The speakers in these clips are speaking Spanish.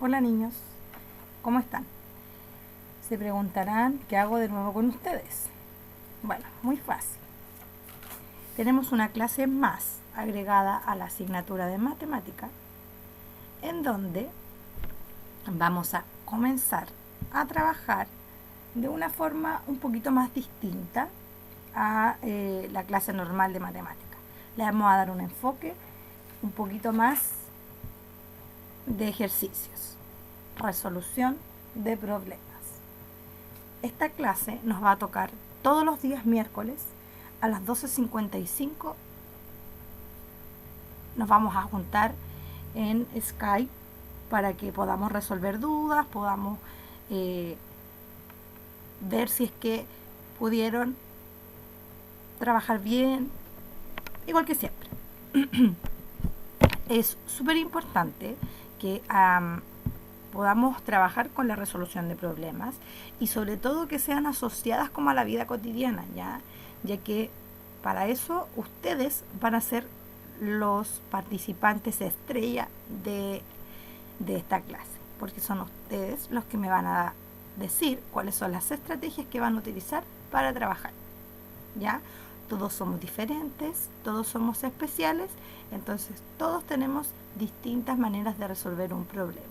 Hola niños, ¿cómo están? Se preguntarán qué hago de nuevo con ustedes. Bueno, muy fácil. Tenemos una clase más agregada a la asignatura de matemática en donde vamos a comenzar a trabajar de una forma un poquito más distinta a la clase normal de matemática. Le vamos a dar un enfoque un poquito más de ejercicios, resolución de problemas. Esta clase nos va a tocar todos los días miércoles a las 12:55. Nos vamos a juntar en Skype para que podamos resolver dudas, podamos ver si es que pudieron trabajar bien, igual que siempre. Es súper importante que podamos trabajar con la resolución de problemas y sobre todo que sean asociadas como a la vida cotidiana, ya que para eso ustedes van a ser los participantes estrella de esta clase, porque son ustedes los que me van a decir cuáles son las estrategias que van a utilizar para trabajar, ¿ya? Todos somos diferentes, todos somos especiales, entonces todos tenemos distintas maneras de resolver un problema,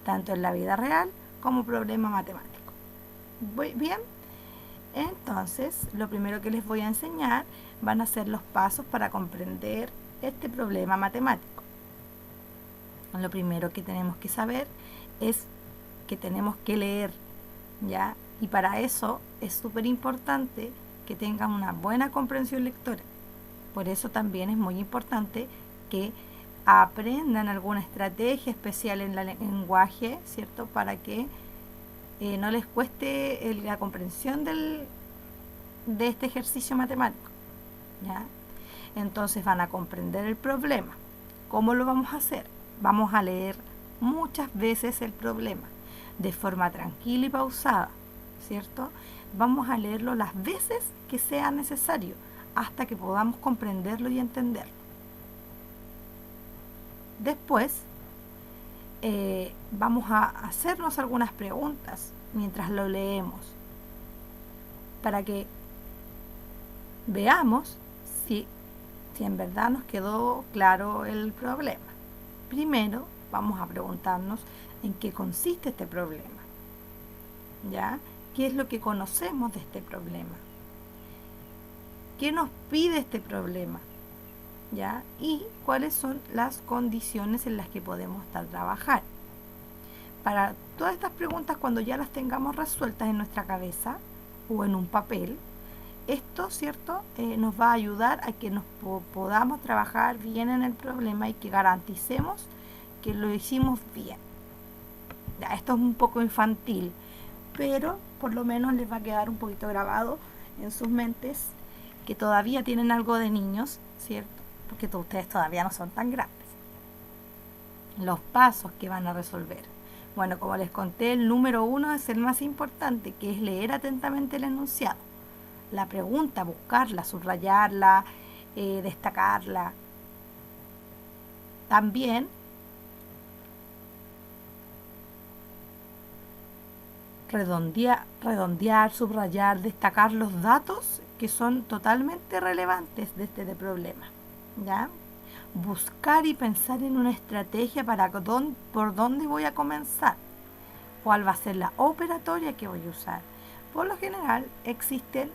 tanto en la vida real como problema matemático. Bien, entonces lo primero que les voy a enseñar van a ser los pasos para comprender este problema matemático. Lo primero que tenemos que saber es que tenemos que leer, ¿ya? Y para eso es súper importante que tengan una buena comprensión lectora. Por eso también es muy importante que aprendan alguna estrategia especial en el lenguaje, ¿cierto? Para que no les cueste la comprensión de este ejercicio matemático, ¿ya? Entonces van a comprender el problema. ¿Cómo lo vamos a hacer? Vamos a leer muchas veces el problema, de forma tranquila y pausada, ¿cierto? Vamos a leerlo las veces que sea necesario, hasta que podamos comprenderlo y entenderlo. Después, vamos a hacernos algunas preguntas mientras lo leemos, para que veamos si en verdad nos quedó claro el problema. Primero, vamos a preguntarnos en qué consiste este problema, ¿ya? ¿Qué es lo que conocemos de este problema? ¿Qué nos pide este problema? ¿Ya? Y cuáles son las condiciones en las que podemos trabajar. Para todas estas preguntas, cuando ya las tengamos resueltas en nuestra cabeza o en un papel, esto, ¿cierto? Nos va a ayudar a que nos podamos trabajar bien en el problema y que garanticemos que lo hicimos bien. Ya, esto es un poco infantil, pero por lo menos les va a quedar un poquito grabado en sus mentes, que todavía tienen algo de niños, ¿cierto? Porque ustedes todavía no son tan grandes. Los pasos que van a resolver. Bueno, como les conté, el número 1 es el más importante, que es leer atentamente el enunciado. La pregunta, buscarla, subrayarla, destacarla. También redondear, subrayar, destacar los datos que son totalmente relevantes de este problema, ¿ya? Buscar y pensar en una estrategia para por dónde voy a comenzar, cuál va a ser la operatoria que voy a usar. Por lo general existen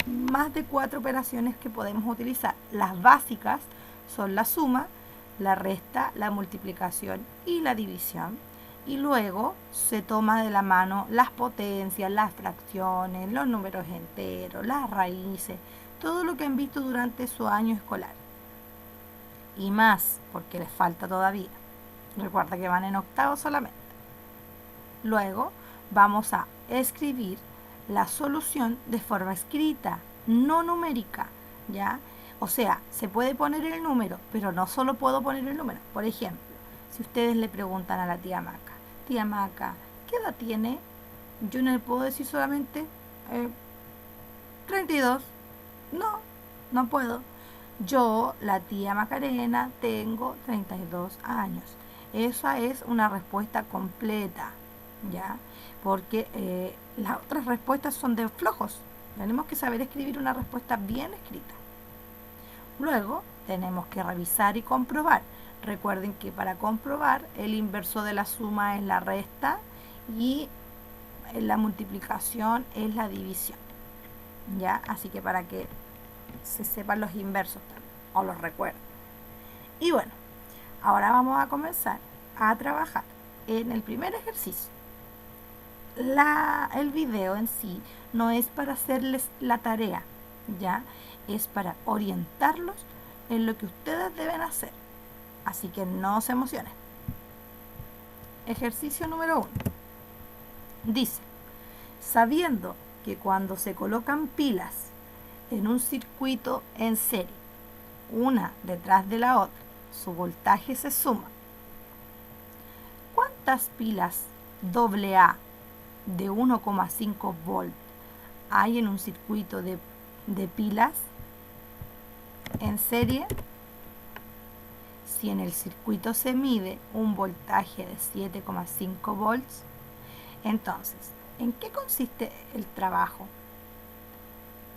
más de 4 operaciones que podemos utilizar. Las básicas son la suma, la resta, la multiplicación y la división. Y luego se toma de la mano las potencias, las fracciones, los números enteros, las raíces, todo lo que han visto durante su año escolar. Y más, porque les falta todavía. Recuerda que van en octavo solamente. Luego vamos a escribir la solución de forma escrita, no numérica, ¿ya? O sea, se puede poner el número, pero no solo puedo poner el número. Por ejemplo, si ustedes le preguntan a la tía Maca, ¿qué edad tiene? Yo no le puedo decir solamente 32. No, no puedo. Yo, la tía Macarena, tengo 32 años. Esa es una respuesta completa, ¿ya? Porque las otras respuestas son de flojos. Tenemos que saber escribir una respuesta bien escrita. Luego tenemos que revisar y comprobar. Recuerden que para comprobar el inverso de la suma es la resta y la multiplicación es la división, ¿ya? Así que para que se sepan los inversos también, o los recuerden. Y bueno, ahora vamos a comenzar a trabajar en el primer ejercicio. El video en sí no es para hacerles la tarea, ¿ya? Es para orientarlos en lo que ustedes deben hacer. Así que no se emocionen. Ejercicio número 1. Dice, sabiendo que cuando se colocan pilas en un circuito en serie, una detrás de la otra, su voltaje se suma. ¿Cuántas pilas AA de 1,5 volt hay en un circuito de pilas en serie? Si en el circuito se mide un voltaje de 7,5 volts, entonces, ¿en qué consiste el trabajo?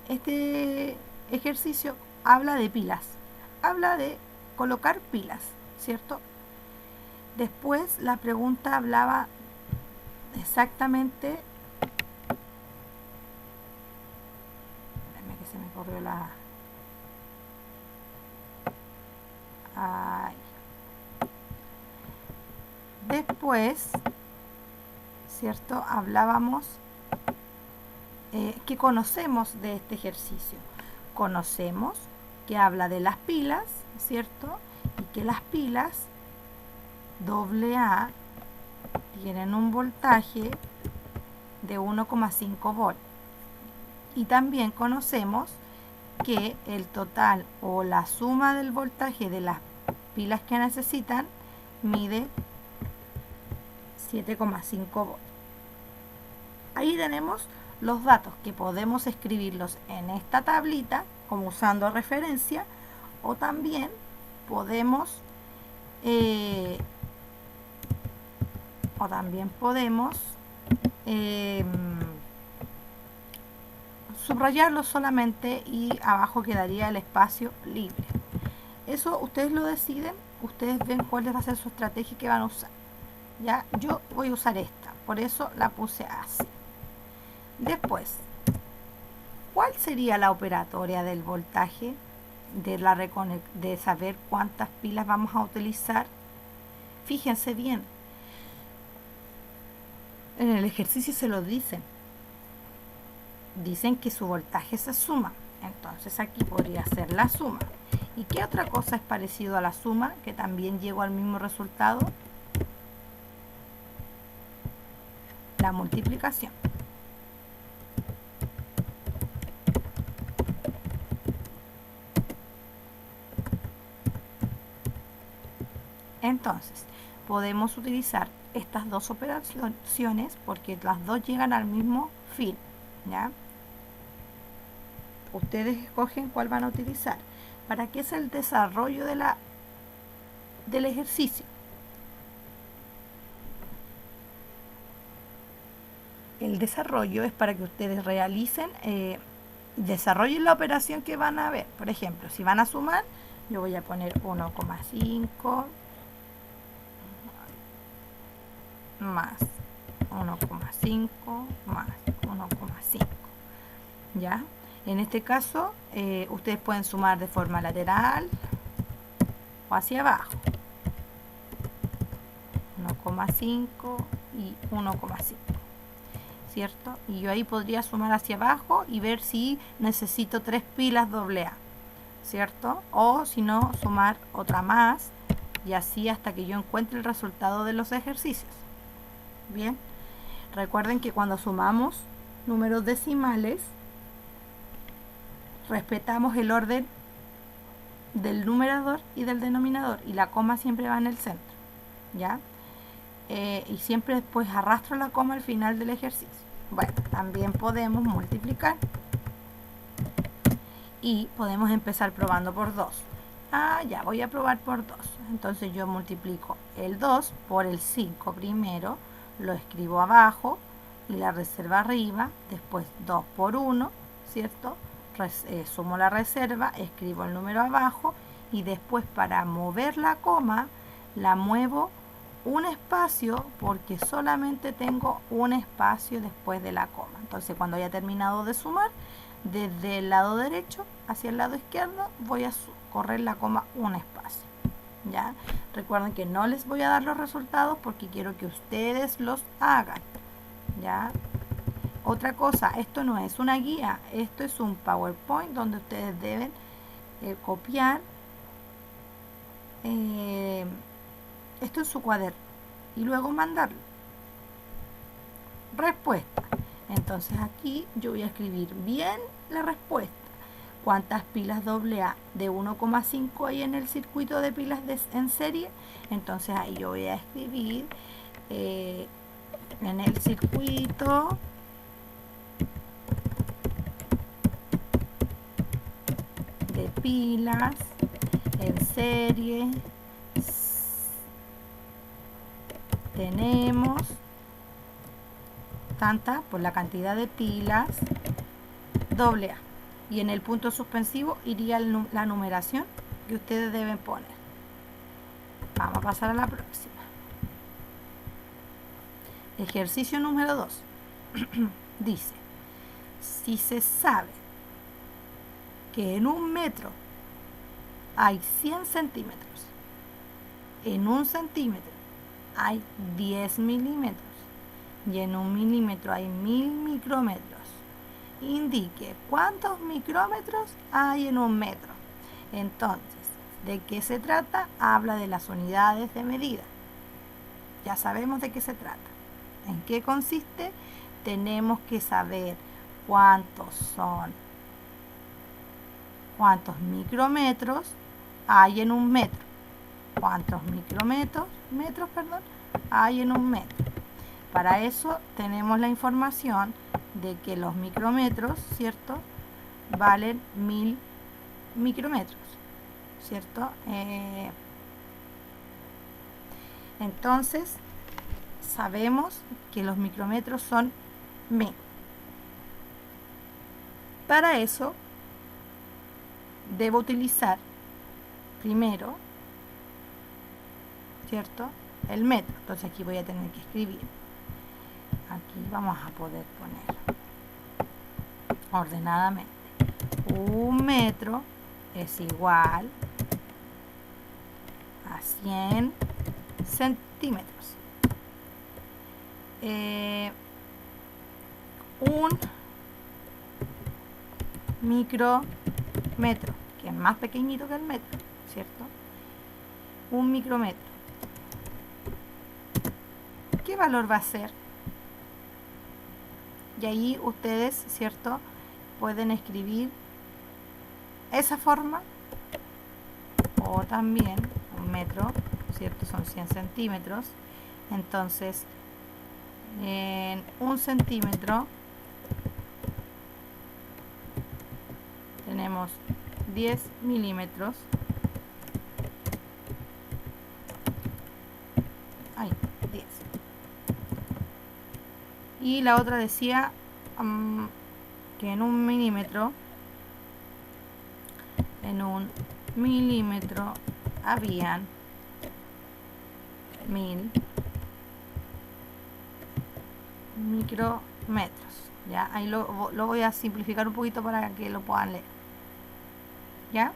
Este ejercicio habla de pilas, habla de colocar pilas, ¿cierto? Después la pregunta hablaba exactamente, déjame que se me corrió la... Ay. Después, ¿cierto? Hablábamos que conocemos de este ejercicio. Conocemos que habla de las pilas, ¿cierto? Y que las pilas AA tienen un voltaje de 1,5 volt. Y también conocemos que el total o la suma del voltaje de las pilas que necesitan mide 7,5 volts. Ahí tenemos los datos que podemos escribirlos en esta tablita como usando referencia, o también podemos subrayarlos solamente y abajo quedaría el espacio libre. Eso ustedes lo deciden, ustedes ven cuál va a ser su estrategia que van a usar. Ya, yo voy a usar esta, por eso la puse así. Después, ¿cuál sería la operatoria del voltaje? De saber cuántas pilas vamos a utilizar. Fíjense bien, en el ejercicio se lo dicen que su voltaje se suma, entonces aquí podría ser la suma. ¿Y qué otra cosa es parecido a la suma que también llegó al mismo resultado? La multiplicación. Entonces, podemos utilizar estas dos operaciones porque las dos llegan al mismo fin, ¿ya? Ustedes escogen cuál van a utilizar. ¿Para qué es el desarrollo del ejercicio? El desarrollo es para que ustedes realicen, desarrollen la operación que van a ver. Por ejemplo, si van a sumar, yo voy a poner 1,5 más 1,5 más 1,5. ¿Ya? En este caso, ustedes pueden sumar de forma lateral o hacia abajo. 1,5 y 1,5. ¿Cierto? Y yo ahí podría sumar hacia abajo y ver si necesito 3 pilas AA. ¿Cierto? O si no, sumar otra más y así hasta que yo encuentre el resultado de los ejercicios. Bien, recuerden que cuando sumamos números decimales, respetamos el orden del numerador y del denominador y la coma siempre va en el centro, ¿ya? Y siempre después arrastro la coma al final del ejercicio. Bueno, también podemos multiplicar y podemos empezar probando por 2. Ya voy a probar por 2. Entonces yo multiplico el 2 por el 5 primero, lo escribo abajo y la reserva arriba, después 2 por 1, ¿cierto? Sumo la reserva, escribo el número abajo y después para mover la coma la muevo un espacio porque solamente tengo un espacio después de la coma. Entonces cuando haya terminado de sumar, desde el lado derecho hacia el lado izquierdo voy a correr la coma un espacio. ¿Ya? Recuerden que no les voy a dar los resultados porque quiero que ustedes los hagan. ¿Ya? Otra cosa, esto no es una guía, esto es un PowerPoint donde ustedes deben copiar esto en su cuaderno y luego mandarlo. Respuesta. Entonces aquí yo voy a escribir bien la respuesta. ¿Cuántas pilas AA de 1,5 hay en el circuito de pilas en serie? Entonces ahí yo voy a escribir en el circuito de pilas en serie tenemos tanta por la cantidad de pilas AA. Y en el punto suspensivo iría la numeración que ustedes deben poner. Vamos a pasar a la próxima. Ejercicio número 2. Dice, si se sabe que en un metro hay 100 centímetros, en un centímetro hay 10 milímetros y en un milímetro hay 1000 micrómetros, indique cuántos micrómetros hay en un metro. Entonces, ¿de qué se trata? Habla de las unidades de medida. Ya sabemos de qué se trata. ¿En qué consiste? Tenemos que saber cuántos micrómetros hay en un metro. ¿Cuántos metros hay en un metro? Para eso tenemos la información de que los micrómetros, ¿cierto?, valen 1000 micrómetros, ¿cierto? Entonces, sabemos que los micrómetros son 1000. Para eso, debo utilizar primero, ¿cierto?, el metro. Entonces aquí voy a tener que escribir. Aquí vamos a poder poner ordenadamente. Un metro es igual a 100 centímetros. Un micrómetro, que es más pequeñito que el metro, ¿cierto? Un micrómetro. ¿Qué valor va a ser? Y ahí ustedes, ¿cierto?, pueden escribir esa forma, o también un metro, ¿cierto?, son 100 centímetros. Entonces, en un centímetro tenemos 10 milímetros. Ahí, 10. Y la otra decía que en un milímetro habían 1000 micrómetros. ¿Ya? Ahí lo voy a simplificar un poquito para que lo puedan leer. ¿Ya?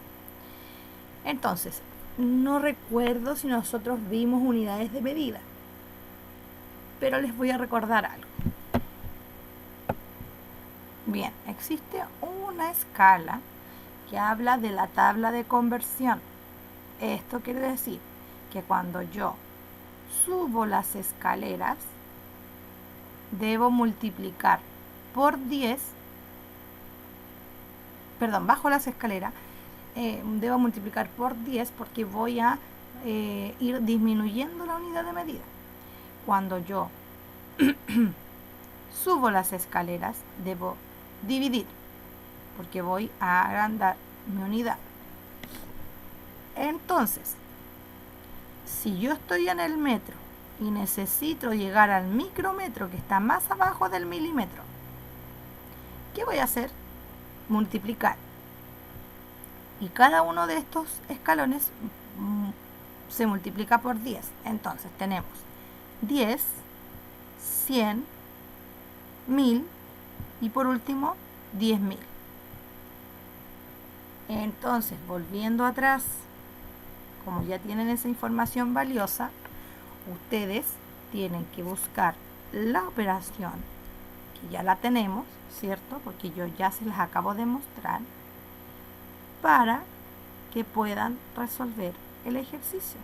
Entonces, no recuerdo si nosotros vimos unidades de medida, pero les voy a recordar algo. Bien, existe una escala que habla de la tabla de conversión. Esto quiere decir que cuando yo subo las escaleras, debo multiplicar por 10, bajo las escaleras, debo multiplicar por 10 porque voy a ir disminuyendo la unidad de medida. Cuando yo subo las escaleras, debo dividir porque voy a agrandar mi unidad. Entonces, si yo estoy en el metro y necesito llegar al micrómetro que está más abajo del milímetro, ¿qué voy a hacer? Multiplicar. Y cada uno de estos escalones se multiplica por 10. Entonces tenemos 10, 100, 1000 y por último 10.000. Entonces, volviendo atrás, como ya tienen esa información valiosa, ustedes tienen que buscar la operación, que ya la tenemos, ¿cierto? Porque yo ya se las acabo de mostrar, para que puedan resolver el ejercicio.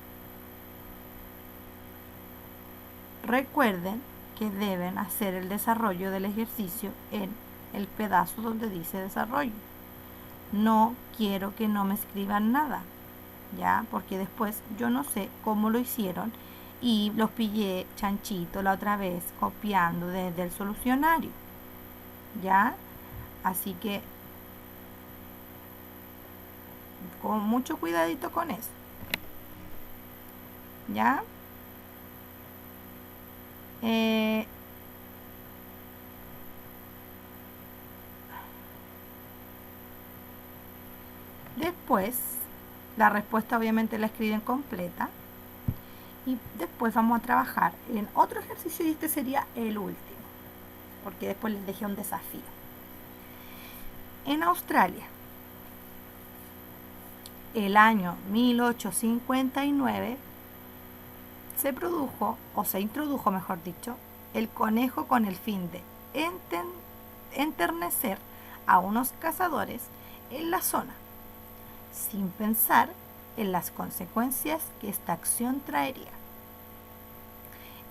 Recuerden que deben hacer el desarrollo del ejercicio en el pedazo donde dice desarrollo. No quiero que no me escriban nada, ¿ya? Porque después yo no sé cómo lo hicieron y los pillé chanchito la otra vez copiando desde el solucionario, ¿ya? Así que con mucho cuidadito con eso, ¿ya? Después, la respuesta obviamente la escriben completa. Y después vamos a trabajar en otro ejercicio y este sería el último, porque después les dejé un desafío. En Australia, el año 1859, se introdujo, mejor dicho, el conejo con el fin de enternecer a unos cazadores en la zona, sin pensar en las consecuencias que esta acción traería.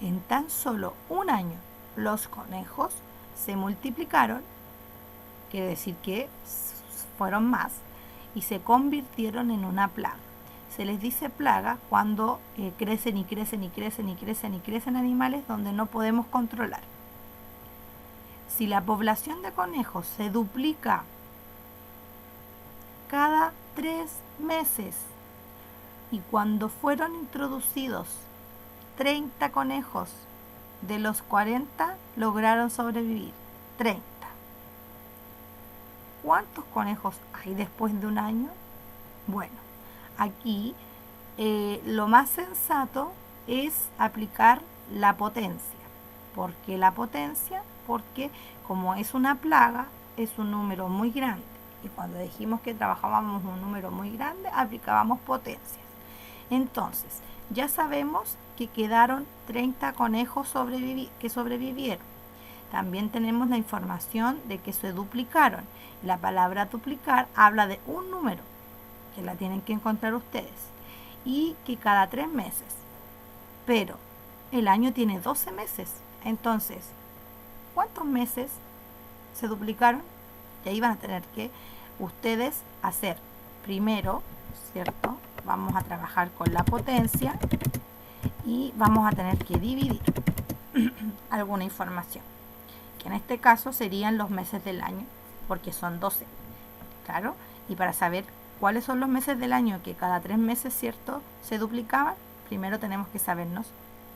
En tan solo un año, los conejos se multiplicaron, quiere decir que fueron más, y se convirtieron en una plaga. Se les dice plaga cuando crecen y crecen y crecen y crecen y crecen animales donde no podemos controlar. Si la población de conejos se duplica cada 3 meses y cuando fueron introducidos 30 conejos de los 40 lograron sobrevivir, 30. ¿Cuántos conejos hay después de un año? Bueno, aquí lo más sensato es aplicar la potencia. ¿Por qué la potencia? Porque como es una plaga, es un número muy grande. Y cuando dijimos que trabajábamos un número muy grande, aplicábamos potencias. Entonces, ya sabemos que quedaron 30 conejos que sobrevivieron. También tenemos la información de que se duplicaron. La palabra duplicar habla de un número, que la tienen que encontrar ustedes, y que cada 3 meses. Pero el año tiene 12 meses. Entonces, ¿cuántos meses se duplicaron? Y ahí van a tener que ustedes hacer primero, ¿cierto? Vamos a trabajar con la potencia y vamos a tener que dividir alguna información, que en este caso serían los meses del año, porque son 12, claro. Y para saber cuáles son los meses del año que cada 3 meses, ¿cierto?, se duplicaban, primero tenemos que sabernos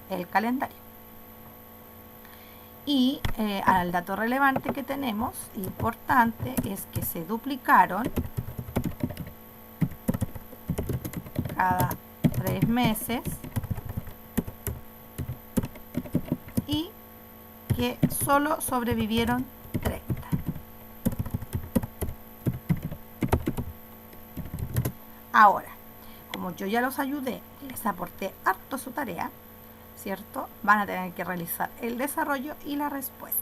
el calendario. Y al dato relevante que tenemos, importante, es que se duplicaron cada 3 meses y que solo sobrevivieron 30. Ahora, como yo ya los ayudé y les aporté harto su tarea, ¿cierto?, van a tener que realizar el desarrollo y la respuesta.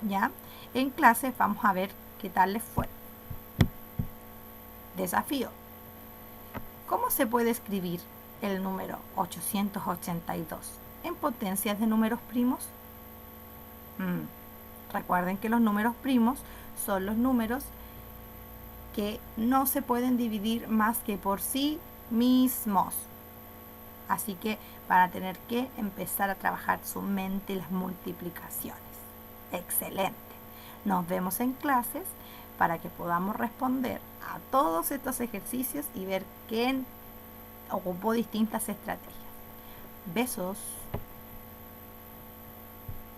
¿Ya? En clase vamos a ver qué tal les fue. Desafío. ¿Cómo se puede escribir el número 882 en potencias de números primos? Recuerden que los números primos son los números que no se pueden dividir más que por sí mismos. Así que van a tener que empezar a trabajar su mente y las multiplicaciones. Excelente. Nos vemos en clases para que podamos responder a todos estos ejercicios y ver qué ocupó distintas estrategias. Besos.